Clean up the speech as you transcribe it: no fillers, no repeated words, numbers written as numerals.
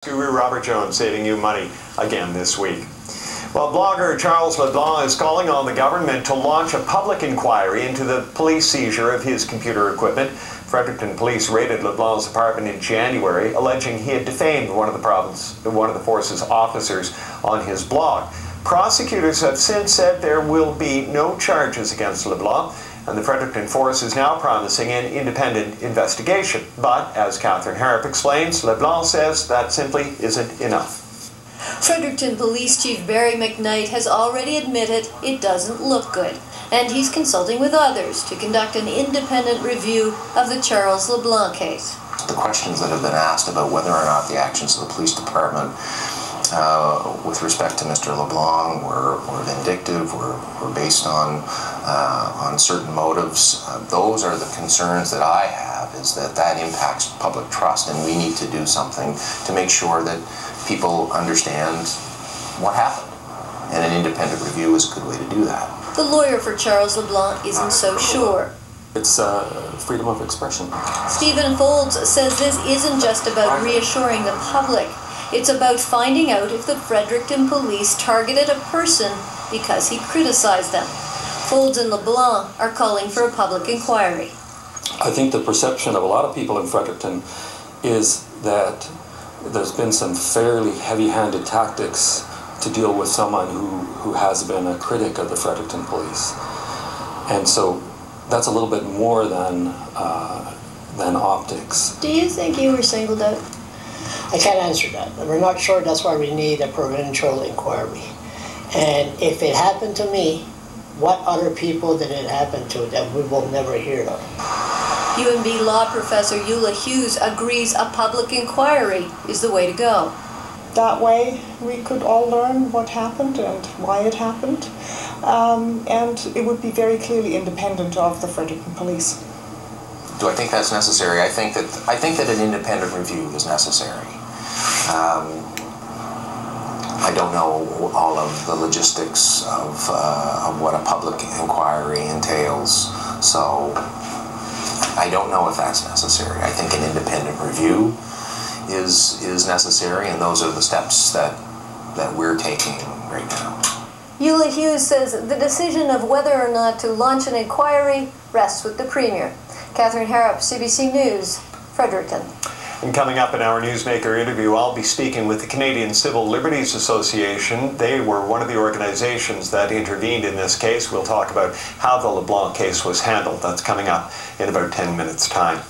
Guru Robert Jones saving you money again this week. Well, blogger Charles LeBlanc is calling on the government to launch a public inquiry into the police seizure of his computer equipment. Fredericton police raided LeBlanc's apartment in January, alleging he had defamed one of the force's officers on his blog. Prosecutors have since said there will be no charges against LeBlanc, and the Fredericton Force is now promising an independent investigation. But, as Catherine Harrop explains, LeBlanc says that simply isn't enough. Fredericton Police Chief Barry McKnight has already admitted it doesn't look good, and he's consulting with others to conduct an independent review of the Charles LeBlanc case. The questions that have been asked about whether or not the actions of the police department with respect to Mr. LeBlanc were vindictive, were based on certain motives. Those are the concerns that I have, is that impacts public trust, and we need to do something to make sure that people understand what happened. And an independent review is a good way to do that. The lawyer for Charles LeBlanc isn't so sure. It's freedom of expression. Stephen Folds says this isn't just about reassuring the public. It's about finding out if the Fredericton police targeted a person because he criticized them. Folds and LeBlanc are calling for a public inquiry. I think the perception of a lot of people in Fredericton is that there's been some fairly heavy-handed tactics to deal with someone who has been a critic of the Fredericton police. And so that's a little bit more than optics. Do you think you were singled out? I can't answer that. We're not sure. That's why we need a provincial inquiry. And if it happened to me, what other people did it happen to that we will never hear of? UNB law professor Eula Hughes agrees a public inquiry is the way to go. That way we could all learn what happened and why it happened. And it would be very clearly independent of the Fredericton police. Do I think that's necessary? I think that an independent review is necessary. I don't know all of the logistics of what a public inquiry entails, so I don't know if that's necessary. I think an independent review is necessary, and those are the steps that we're taking right now. Eula Hughes says the decision of whether or not to launch an inquiry rests with the Premier. Catherine Harrop, CBC News, Fredericton. And coming up in our Newsmaker interview, I'll be speaking with the Canadian Civil Liberties Association. They were one of the organizations that intervened in this case. We'll talk about how the LeBlanc case was handled. That's coming up in about 10 minutes' time.